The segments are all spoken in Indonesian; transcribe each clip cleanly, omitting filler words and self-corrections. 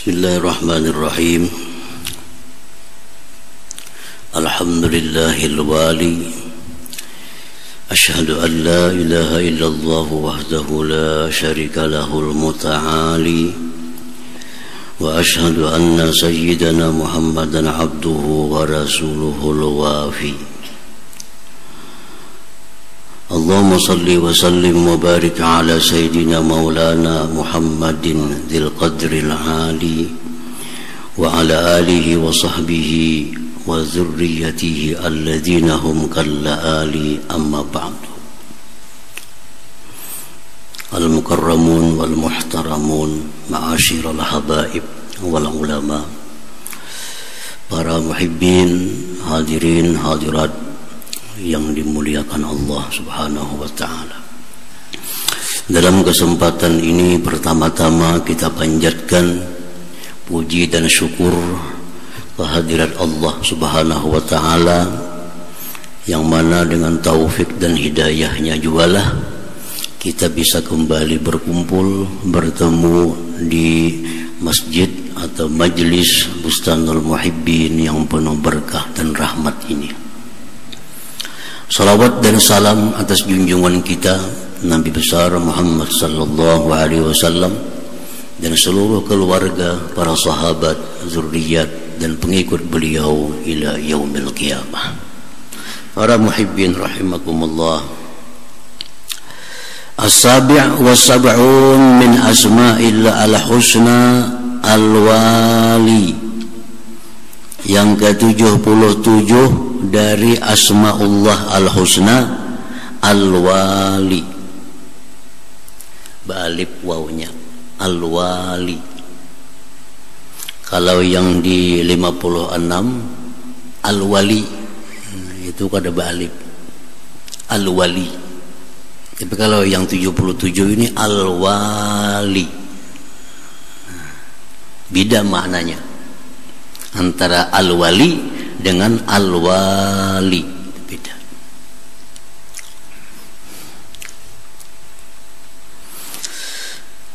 Bismillahirrahmanirrahim. Alhamdulillahil wali. Ashhadu an la ilaha illallah wahdahu la syarika lahul muta'ali. Wa ashhadu anna sayyidana Muhammadan abduhu wa rasuluhul wafi. Allahumma salli wa sallim wa barik ala sayyidina maulana Muhammadin dzil qadril ali wa ala alihi wa sahbihi wa dzurriyyatihi alladzina hum kalla ali amma ba'du. Al-mukarramun wal muhtaramun ma'asyiral habaib wal ulama, para muhibbin, hadirin hadirat yang dimuliakan Allah Subhanahu wa ta'ala. Dalam kesempatan ini pertama-tama kita panjatkan puji dan syukur kehadirat Allah Subhanahu wa ta'ala, yang mana dengan taufik dan hidayahnya jugalah kita bisa kembali berkumpul, bertemu di masjid atau majlis Bustanul Muhibbin yang penuh berkah dan rahmat ini. Salawat dan salam atas junjungan kita Nabi besar Muhammad sallallahu alaihi wasallam dan seluruh keluarga, para sahabat, zuriat dan pengikut beliau ila yaumil qiyamah. Para muhibbin rahimakumullah. As-sabi' wa sab'un min asma'illah al-husna al-wali. Yang ke-77 dari asma'ullah al-husna al-wali. Ba'alif wawnya al-wali. Kalau yang di 56 al-wali itu ada ba'alif al-wali. Tapi kalau yang 77 ini al-wali, beda maknanya antara al-wali dengan al-wali, beda.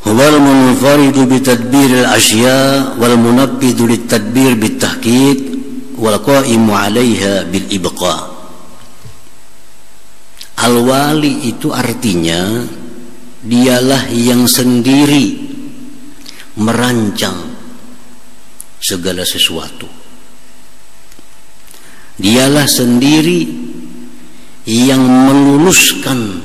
Huwal munfaridu bitadbir al-asya wal munabbidu litadbir bitahqiq wal qa'imu 'alaiha bil ibqa. Al-wali itu artinya dialah yang sendiri merancang segala sesuatu. Dialah sendiri yang meluluskan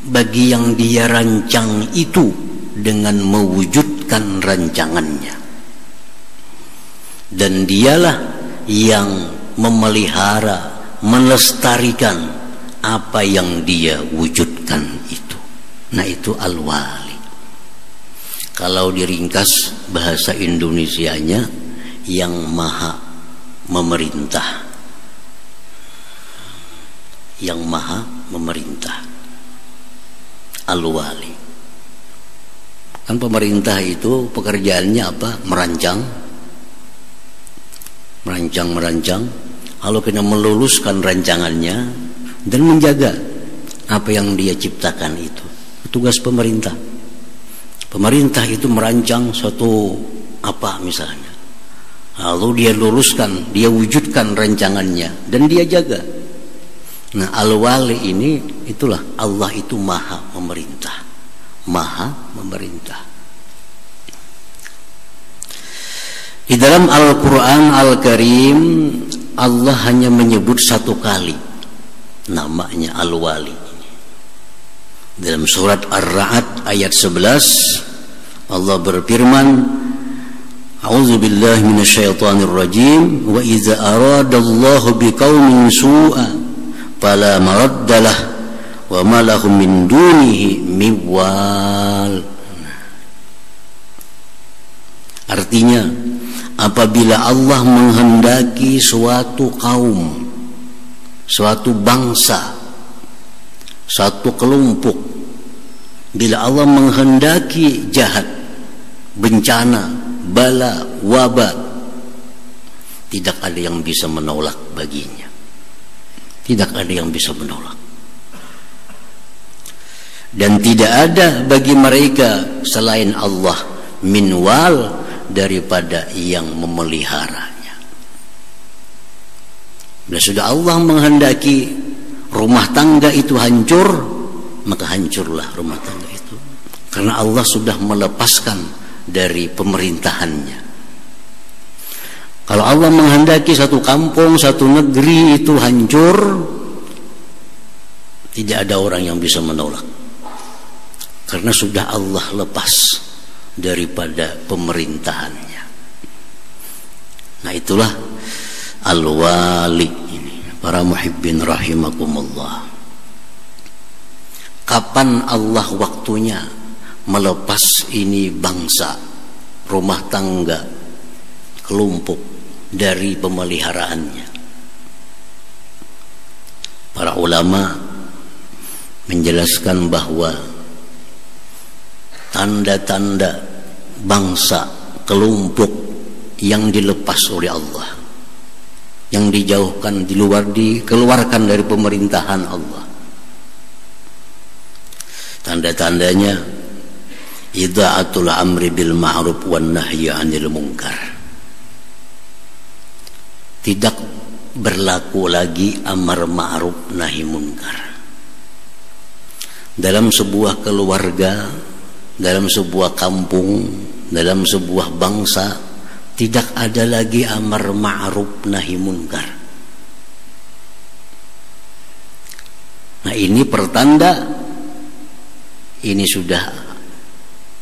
bagi yang dia rancang itu dengan mewujudkan rancangannya. Dan dialah yang memelihara, melestarikan apa yang dia wujudkan itu. Nah, itu al-wali. Kalau diringkas bahasa Indonesianya, yang maha memerintah. Yang maha memerintah, al-wali. Kan pemerintah itu pekerjaannya apa? Merancang. Lalu kena meluluskan rancangannya dan menjaga apa yang dia ciptakan itu. Tugas pemerintah. Pemerintah itu merancang suatu apa misalnya, lalu dia luluskan, dia wujudkan rancangannya dan dia jaga. Nah, al-wali ini itulah Allah itu maha memerintah. Maha memerintah. Di dalam Al-Quran Al-Karim Allah hanya menyebut satu kali namanya al-wali. Dalam surat Ar-Ra'd ayat 11 Allah berfirman, A'udzu billahi minasyaitonir rajim, wa idza aradallahu biqaumin su'a fala maraddalah wa ma lahum min dunihi miwal. Artinya, apabila Allah menghendaki suatu kaum, suatu bangsa, satu kelompok, bila Allah menghendaki jahat, bencana, bala, wabah, tidak ada yang bisa menolak baginya. Tidak ada yang bisa menolak. Dan tidak ada bagi mereka selain Allah minwal, daripada yang memeliharanya. Bila sudah Allah menghendaki rumah tangga itu hancur, maka hancurlah rumah tangga itu, karena Allah sudah melepaskan dari pemerintahannya. Kalau Allah menghendaki satu kampung, satu negeri itu hancur, tidak ada orang yang bisa menolak, karena sudah Allah lepas daripada pemerintahannya. Nah, itulah al-wali ini, para muhibbin rahimakumullah. Kapan Allah waktunya melepas ini bangsa, rumah tangga, kelompok dari pemeliharaannya? Para ulama menjelaskan bahwa tanda-tanda bangsa, kelompok yang dilepas oleh Allah, yang dijauhkan, dikeluarkan dari pemerintahan Allah, tanda-tandanya idha'atul amri bil ma'ruf wan nahyi 'anil munkar. Tidak berlaku lagi amar ma'ruf nahi munkar. Dalam sebuah keluarga, dalam sebuah kampung, dalam sebuah bangsa, tidak ada lagi amar ma'ruf nahi munkar. Nah, ini pertanda ini sudah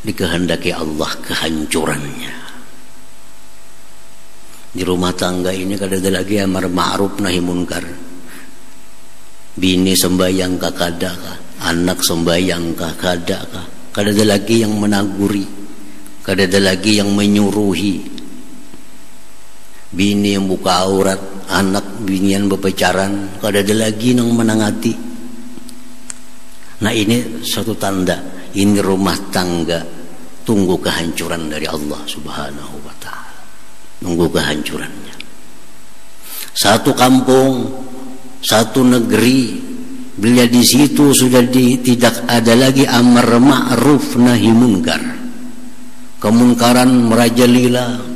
dikehendaki Allah kehancurannya. Di rumah tangga ini kada ada lagi amar ma'ruf nahi munkar. Bini sembahyang kah kada kah, anak sembahyang kah kada kah, kada ada lagi yang menaguri, kada ada lagi yang menyuruhi. Bini yang buka aurat, anak binian berpacaran, kada ada lagi yang menangati. Nah, ini satu tanda, ini rumah tangga tunggu kehancuran dari Allah Subhanahu wa ta'ala. Nunggu kehancurannya. Satu kampung, satu negeri, bila di situ sudah tidak ada lagi amar ma'ruf nahi munkar, kemunkaran merajalela.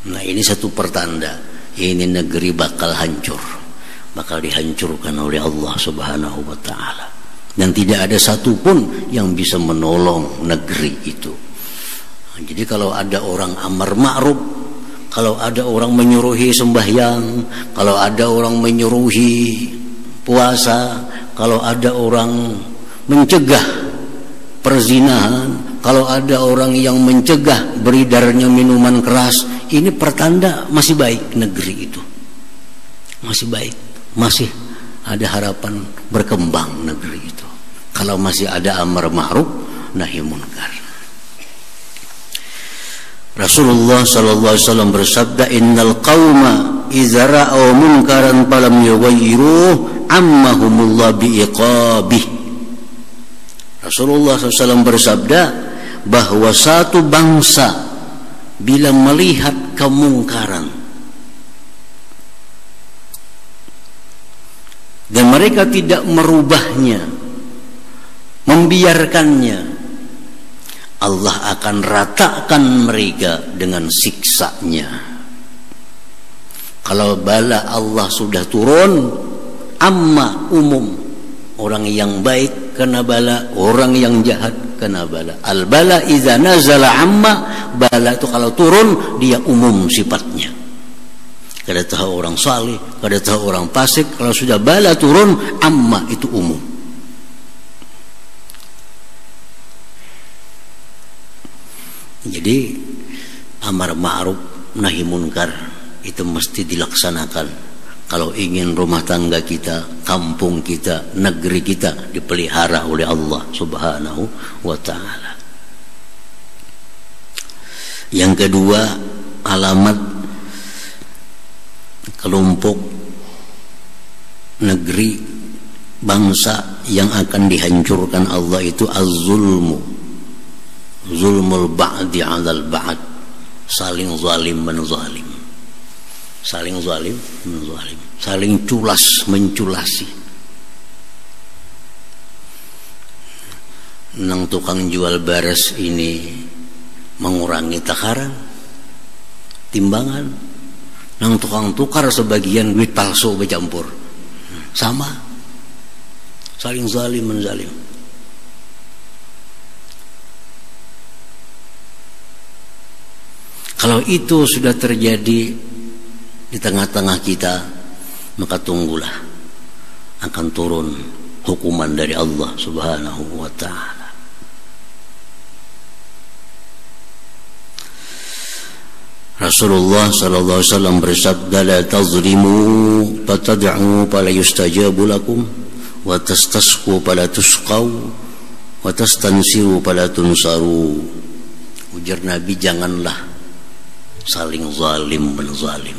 Nah, ini satu pertanda, ini negeri bakal hancur, bakal dihancurkan oleh Allah Subhanahu wa ta'ala, dan tidak ada satupun yang bisa menolong negeri itu. Jadi kalau ada orang amar ma'ruf, kalau ada orang menyuruhi sembahyang, kalau ada orang menyuruhi puasa, kalau ada orang mencegah perzinahan, kalau ada orang yang mencegah beredarnya minuman keras, ini pertanda masih baik negeri itu. Masih baik, masih ada harapan berkembang negeri itu, kalau masih ada amar ma'ruf nahi munkar. Rasulullah sallallahu alaihi wasallam bersabda, innal qauma idza ra'aw munkaran falam yughayyiruhu ammahumullah biiqabih. Rasulullah SAW bersabda bahwa satu bangsa bila melihat kemungkaran dan mereka tidak merubahnya, membiarkannya, Allah akan ratakan mereka dengan siksanya. Kalau bala Allah sudah turun, amma umum, orang yang baik kena bala, orang yang jahat kena bala. Al bala idza nazala amma, bala itu kalau turun dia umum sifatnya. Kada tahu orang saleh, kada tahu orang fasik, kalau sudah bala turun, amma itu umum. Jadi amar ma'ruf nahi munkar itu mesti dilaksanakan kalau ingin rumah tangga kita, kampung kita, negeri kita dipelihara oleh Allah Subhanahu wa ta'ala. Yang kedua, alamat kelompok, negeri, bangsa yang akan dihancurkan Allah itu az-zulmu, zulmul ba'di 'alal ba'd, saling zalim menzalim, saling zalim menzalim, saling culas menculasi. Nang tukang jual beras ini mengurangi takaran, timbangan, nang tukang tukar sebagian duit palsu bercampur, sama, saling zalim menzalim. Kalau itu sudah terjadi di tengah-tengah kita, maka tunggulah akan turun hukuman dari Allah Subhanahu wa ta'ala. Rasulullah sallallahu alaihi wasallam bersabda, la tazlimu fatad'u fala yustajabu lakum wa tastasqu fala tusqaw wa tastansiru fala tunsaru. Ujar Nabi, janganlah saling zalim menzalim.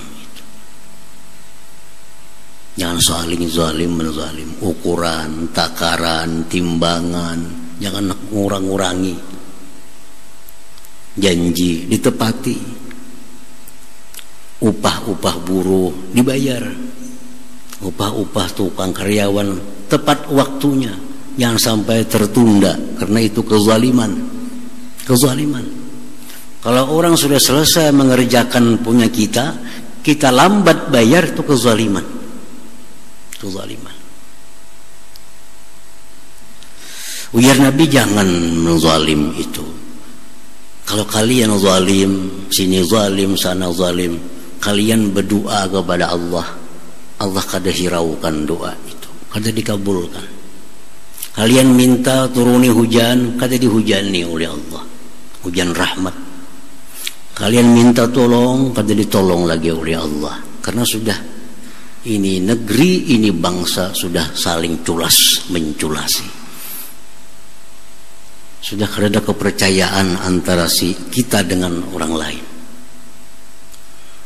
Jangan saling zalim menzalim. Ukuran, takaran, timbangan, jangan ngurang-ngurangi. Janji ditepati. Upah-upah buruh dibayar. Upah-upah tukang karyawan tepat waktunya. Jangan sampai tertunda, karena itu kezaliman. Kezaliman. Kalau orang sudah selesai mengerjakan punya kita lambat bayar, itu kezaliman. Kezaliman. Ujar Nabi, jangan menzalim itu. Kalau kalian zalim, sini zalim, sana zalim, kalian berdoa kepada Allah, Allah kada hiraukan doa itu, kada dikabulkan. Kalian minta turuni hujan, kada dihujani oleh Allah, hujan rahmat. Kalian minta tolong, kada ditolong lagi oleh Allah, karena sudah ini negeri, ini bangsa sudah saling culas menculasi. Sudah ada kepercayaan antara si kita dengan orang lain.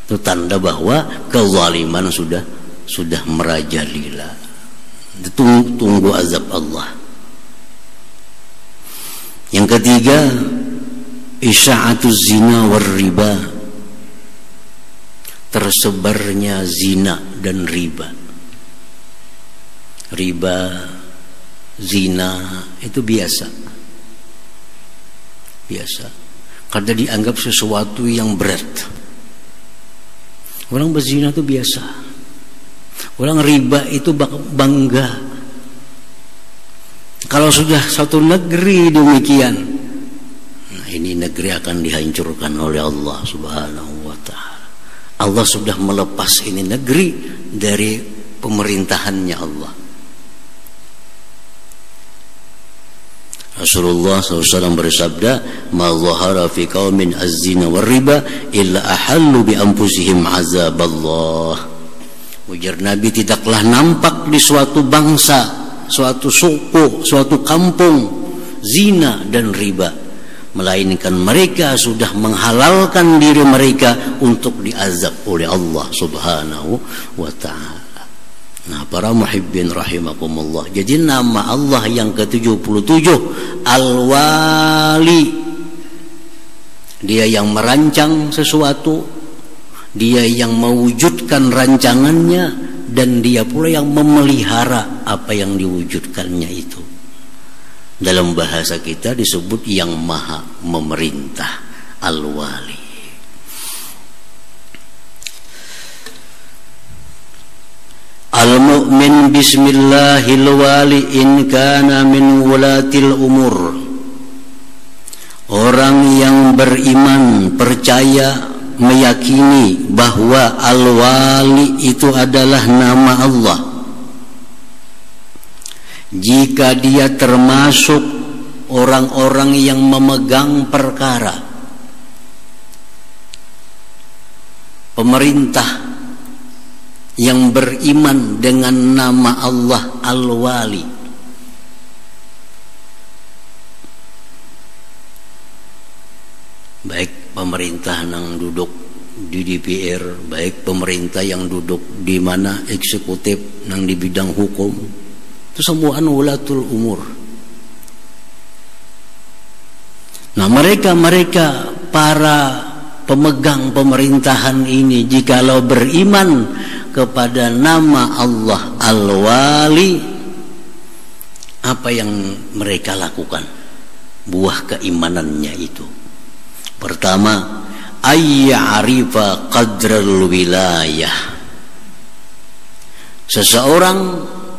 Itu tanda bahwa kezaliman sudah merajalela. Tunggu azab Allah. Yang ketiga, isya'atuz zina war riba. Tersebarnya zina dan riba. Riba, zina itu biasa. Biasa. Karena dianggap sesuatu yang berat. Orang berzina itu biasa. Orang riba itu bangga. Kalau sudah satu negeri demikian, nah ini negeri akan dihancurkan oleh Allah Subhanahu wa ta'ala. Allah sudah melepas ini negeri dari pemerintahannya Allah. Rasulullah SAW bersabda, ma zahara fi qaumin az-zina war riba illa ahallu bi anfusihim azab Allah. Ujar Nabi, tidaklah nampak di suatu bangsa, suatu suku, suatu kampung zina dan riba, melainkan mereka sudah menghalalkan diri mereka untuk diazab oleh Allah Subhanahu wa ta'ala. Nah, para muhibbin rahimakumullah. Jadi nama Allah yang ke-77 Al-Wali. Dia yang merancang sesuatu, dia yang mewujudkan rancangannya, dan dia pula yang memelihara apa yang diwujudkannya itu. Dalam bahasa kita disebut yang maha memerintah, Al-Wali. Al-mu'min bismillahil wali in kana min wulatil umur. Orang yang beriman, percaya, meyakini bahwa Al-Wali itu adalah nama Allah. Jika dia termasuk orang-orang yang memegang perkara, pemerintah yang beriman dengan nama Allah Al-Wali, baik pemerintah yang duduk di DPR, baik pemerintah yang duduk di mana eksekutif yang di bidang hukum, itu semua wulatul umur. Nah, mereka para pemegang pemerintahan ini, jikalau beriman kepada nama Allah Al-Wali, apa yang mereka lakukan? Buah keimanannya itu, Pertama, ayya'rifa qadral wilayah. Seseorang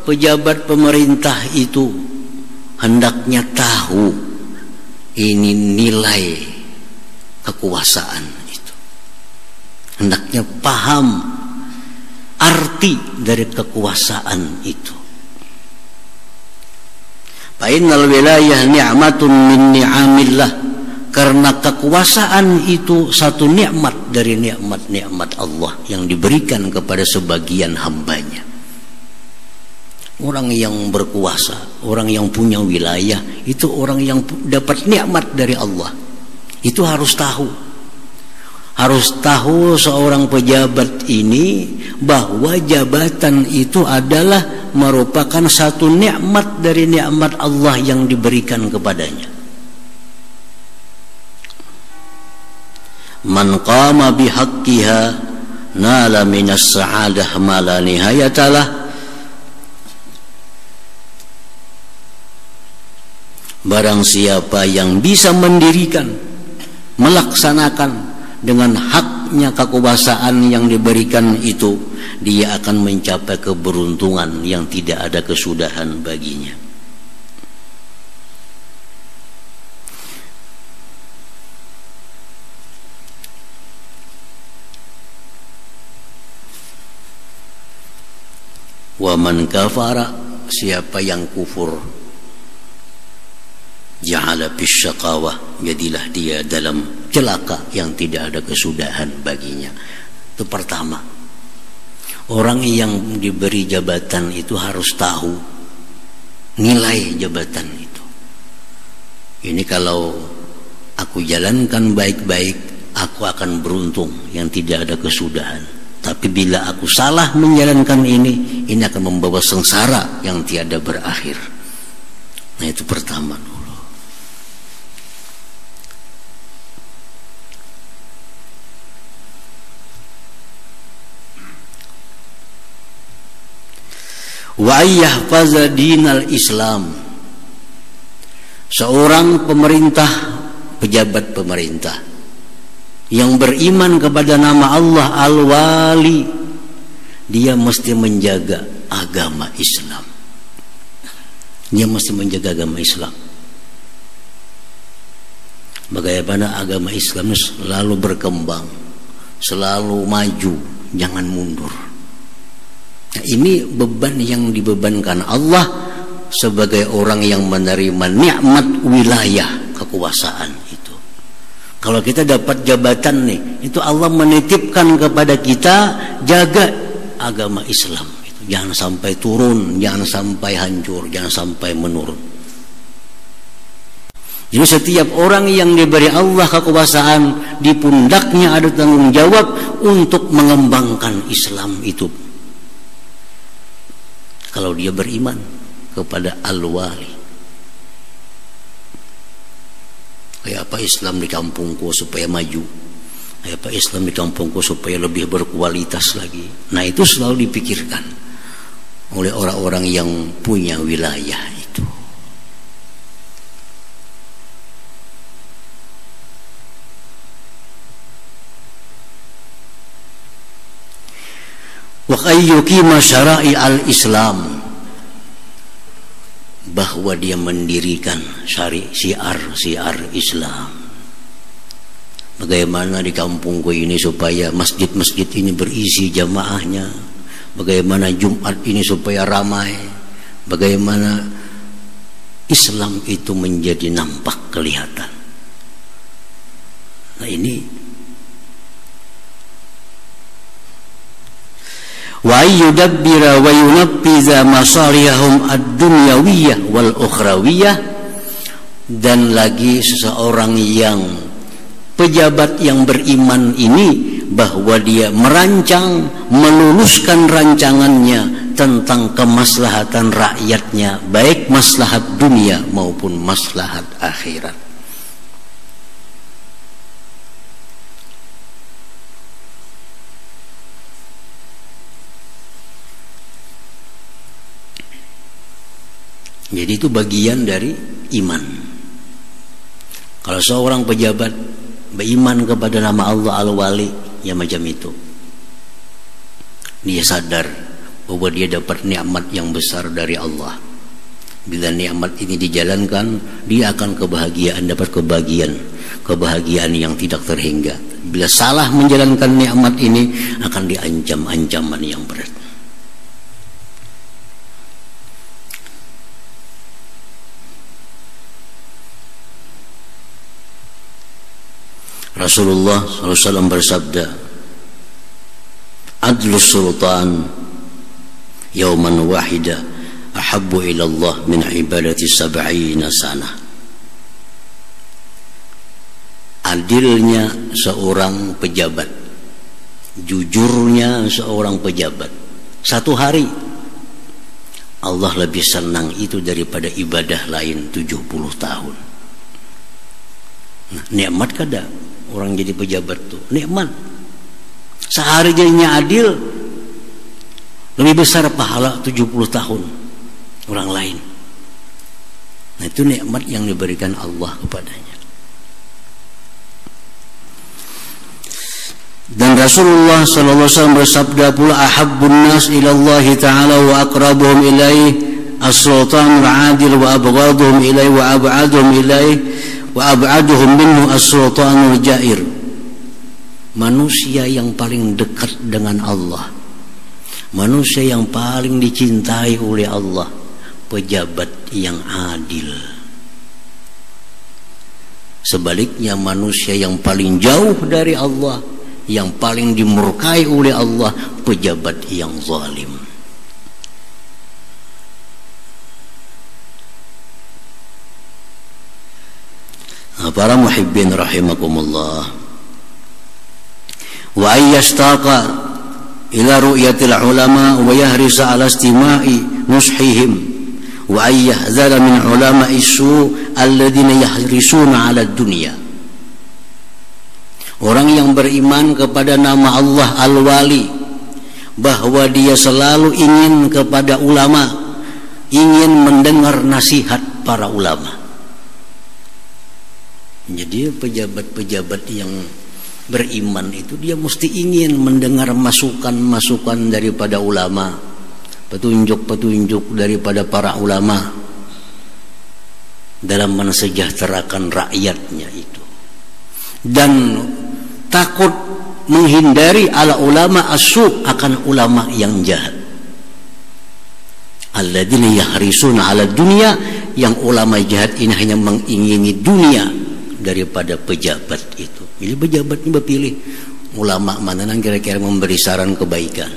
pejabat pemerintah itu hendaknya tahu ini nilai kekuasaan itu. Hendaknya paham arti dari kekuasaan itu. Fa innal wilayah ni'matun min ni'amillah. Karena kekuasaan itu satu nikmat dari nikmat-nikmat Allah yang diberikan kepada sebagian hambanya. Orang yang berkuasa, orang yang punya wilayah, itu orang yang dapat nikmat dari Allah. Itu harus tahu. Harus tahu seorang pejabat ini bahwa jabatan itu adalah merupakan satu nikmat dari nikmat Allah yang diberikan kepadanya. Man qama bihaqqiha nala minas sa'adah ma la nihayatalah. Barang siapa yang bisa mendirikan, melaksanakan dengan haknya kekuasaan yang diberikan itu, dia akan mencapai keberuntungan yang tidak ada kesudahan baginya. Wa man kafara, siapa yang kufur, ja'ala bisyaqawah, jadilah dia dalam celaka yang tidak ada kesudahan baginya. Itu pertama. Orang yang diberi jabatan itu harus tahu nilai jabatan itu. Ini kalau aku jalankan baik-baik, aku akan beruntung yang tidak ada kesudahan. Tapi bila aku salah menjalankan ini akan membawa sengsara yang tiada berakhir. Nah, itu pertama dulu. Wa yahfaza dinal Islam. Seorang pemerintah, pejabat pemerintah yang beriman kepada nama Allah Al-Wali, dia mesti menjaga agama Islam. Dia mesti menjaga agama Islam. Bagaimana agama Islam selalu berkembang, selalu maju, jangan mundur. Nah, ini beban yang dibebankan Allah sebagai orang yang menerima nikmat wilayah kekuasaan itu. Kalau kita dapat jabatan nih, itu Allah menitipkan kepada kita, jaga agama Islam itu. Jangan sampai turun, jangan sampai hancur, jangan sampai menurun. Jadi setiap orang yang diberi Allah kekuasaan, di pundaknya ada tanggung jawab untuk mengembangkan Islam itu. Kalau dia beriman kepada Al-Wali. Kayak apa Islam di kampungku supaya maju, kayak apa Islam di kampungku supaya lebih berkualitas lagi. Nah, itu selalu dipikirkan oleh orang-orang yang punya wilayah itu. Wa ayyuqima syara'i al-Islam, bahwa dia mendirikan syiar Islam. Bagaimana di kampungku ini supaya masjid-masjid ini berisi jamaahnya, bagaimana Jumat ini supaya ramai, bagaimana Islam itu menjadi nampak kelihatan. Nah, ini wa yudabbira wa yunaffiza masalihum ad-dunyawiyah wal ukhrawiyah. Dan lagi seseorang yang pejabat yang beriman ini, bahwa dia merancang, meluluskan rancangannya tentang kemaslahatan rakyatnya, baik maslahat dunia maupun maslahat akhirat. Jadi itu bagian dari iman. Kalau seorang pejabat beriman kepada nama Allah Al-Wali, ya macam itu. Dia sadar bahwa dia dapat nikmat yang besar dari Allah. Bila nikmat ini dijalankan, dia akan dapat kebahagiaan yang tidak terhingga. Bila salah menjalankan nikmat ini, akan diancam ancaman yang berat. Rasulullah SAW bersabda, adlus sultan yauman wahida ahabbu ila Allah min ibadati sab'ina sanah. Adilnya seorang pejabat, jujurnya seorang pejabat, satu hari Allah lebih senang itu daripada ibadah lain 70 tahun. Nah, nikmat kada orang jadi pejabat tuh, nikmat. Sehari jadinya adil, lebih besar pahala 70 tahun orang lain. Nah, itu nikmat yang diberikan Allah kepadanya. Dan Rasulullah SAW bersabda pula, ahabbun nas ila Allah ta'ala wa aqrabuhum ilaih as-sultanul adil wa abghaduhum ilaih wa ab'aduhum ilaih wa ab'aduhum minhu as-sultanul jair. Manusia yang paling dekat dengan Allah, manusia yang paling dicintai oleh Allah, pejabat yang adil. Sebaliknya manusia yang paling jauh dari Allah, yang paling dimurkai oleh Allah, pejabat yang zalim. Nah, para muhibbin rahimakumullah, wa ayyastaqa ila ru'yatil ulama wa yahrisa ala istima'i nushihim wa ayyahzala min ulama'i su' alladhina yahrisuna ala dunya. Orang yang beriman kepada nama Allah Al-Wali, bahwa dia selalu ingin kepada ulama, ingin mendengar nasihat para ulama. Jadi pejabat-pejabat yang beriman itu dia mesti ingin mendengar masukan-masukan daripada ulama, petunjuk-petunjuk daripada para ulama dalam mensejahterakan rakyatnya itu, dan takut menghindari ala ulama as-su' akan ulama yang jahat. Alladzina yahrisuna ala dunya, yang ulama jahat ini hanya mengingini dunia daripada pejabat itu. Jadi pejabat ini berpilih ulama mana yang kira-kira memberi saran kebaikan.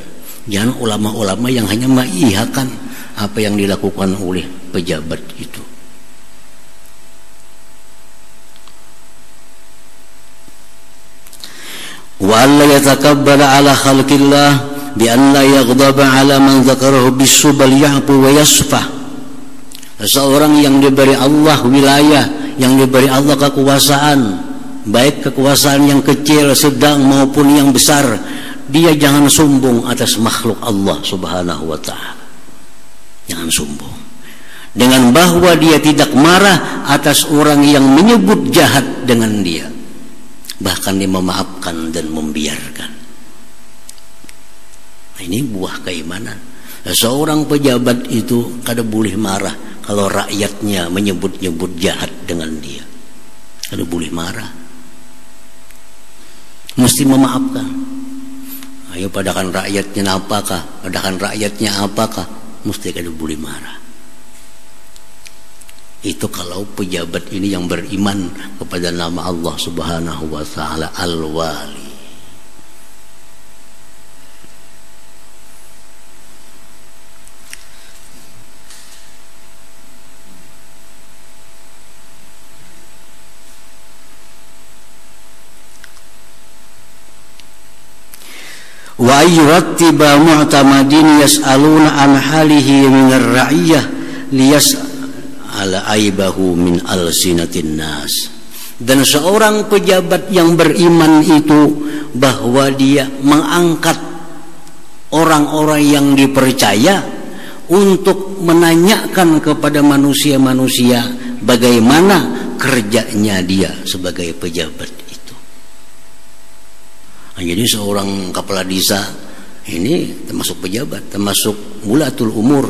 Jangan ulama-ulama yang hanya mengiyakan apa yang dilakukan oleh pejabat itu. Wa alla yatakabbala ala khalqillah bi an la yaghdaba ala man dzakarahu bis-subal ya'fu wa yasfah. Seorang yang diberi Allah wilayah, yang diberi Allah kekuasaan, baik kekuasaan yang kecil, sedang maupun yang besar, dia jangan sombong atas makhluk Allah Subhanahu wa ta'ala. Jangan sombong dengan bahwa dia tidak marah atas orang yang menyebut jahat dengan dia, bahkan dia memaafkan dan membiarkan. Nah, ini buah keimanan. Seorang pejabat itu kada boleh marah kalau rakyatnya menyebut-nyebut jahat dengan dia. Kada boleh marah, mesti memaafkan. Ayo padakan rakyatnya apakah, padakan rakyatnya apakah, mesti kada boleh marah. Itu kalau pejabat ini yang beriman kepada nama Allah Subhanahu wa ta'ala Al-Wali. Wa ayyurattiba mu'tamadin yas'aluna an halihi min ar-ra'iyah liyas'ala aibahu min alsinatin nas. Dan seorang pejabat yang beriman itu bahwa dia mengangkat orang-orang yang dipercaya untuk menanyakan kepada manusia-manusia bagaimana kerjanya dia sebagai pejabat itu. Nah, jadi seorang kepala desa ini termasuk pejabat, termasuk ulatul umur.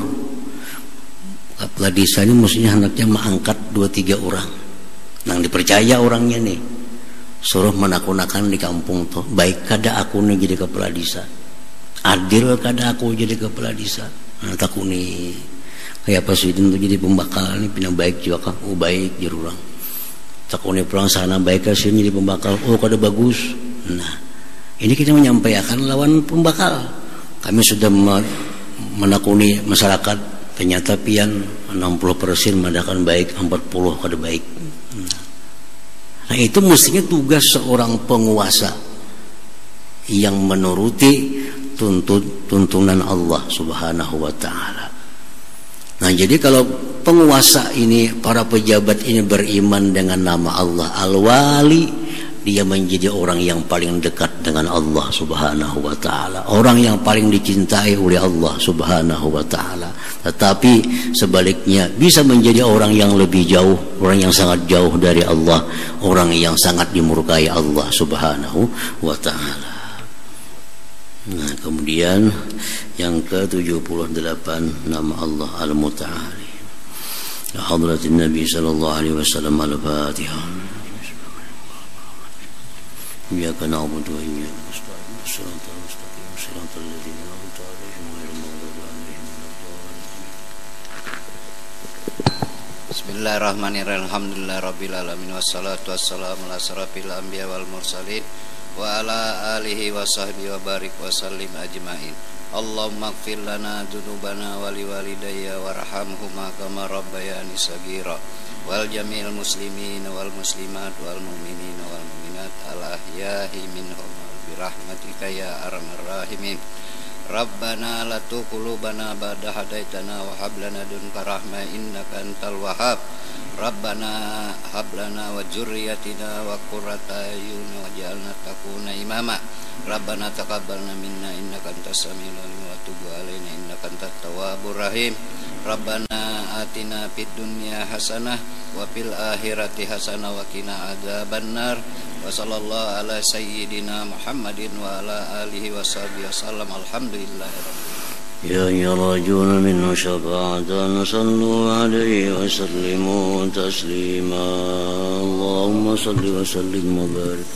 Kepala desa ini mestinya anaknya mengangkat 2-3 orang yang dipercaya orangnya nih, suruh menakunakan di kampung tuh, baik kada aku nih jadi kepala desa, adil kada aku jadi kepala desa. Nah, takut nih kayak presiden tuh jadi pembakal nih, pindah baik juga kan, oh baik jadi orang, takut nih pulang sana baik ke sini jadi pembakal, oh kada bagus. Nah, ini kita menyampaikan lawan pembakal. Kami sudah menakuni masyarakat, ternyata pian 60% mengadakan baik, 40 kada baik. Nah, itu mestinya tugas seorang penguasa yang menuruti tuntunan Allah Subhanahu wa ta'ala. Nah, jadi kalau penguasa ini, para pejabat ini beriman dengan nama Allah Al-Wali, dia menjadi orang yang paling dekat dengan Allah Subhanahu wa ta'ala, orang yang paling dicintai oleh Allah Subhanahu wa ta'ala. Tetapi sebaliknya bisa menjadi orang yang lebih jauh, orang yang sangat jauh dari Allah, orang yang sangat dimurkai Allah Subhanahu wa ta'ala. Nah, kemudian yang ke-78 nama Allah Al-Muta'ali. Ya hadratin Nabi sallallahu alaihi wasallam, Al-Fatihah. إياك نعبد وإياك نستعين الصراط المستقيم صراط الذين أنعمت عليهم غير المغضوب عليهم ولا الضالين. Bismillahirrahmanirrahim. Alhamdulillahirabbil alamin wassalatu wassalamu ala asyrafil anbiya wal mursalin wa ala alihi wa sahbihi wa barik wa sallim ajmain. Allahumma ighfir lana dzunubana wa liwalidayya warhamhuma kama rabbayani shaghira wal jami'il muslimin wal muslimat wal mu'minin wal mu'minat al ahya'i minhum bi rahmatika ya arhamar rahimin. Rabbana la tuzigh qulubana ba'da hadaitana wa hab lana dunka rahmah innaka antal wahhab. Rabbana hab lana wa dzurriyyatina wa qurrata a'yun waj'alna takuna imama. Rabbana taqabbalna minna innaka antas samiul alim wa tub 'alaina innaka antat tawwabur rahim. Rabbana atina fid dunya hasanah wa fil akhirati hasanah wa qina adzabannar. Wa sallallahu ala sayyidina Muhammadin wa ala alihi wa sahbihi wasallam. Alhamdulillahirabbil يا يرجون منه شفاعة صلوا عليه وسلموا تسليما. اللهم صل وسلم وبارك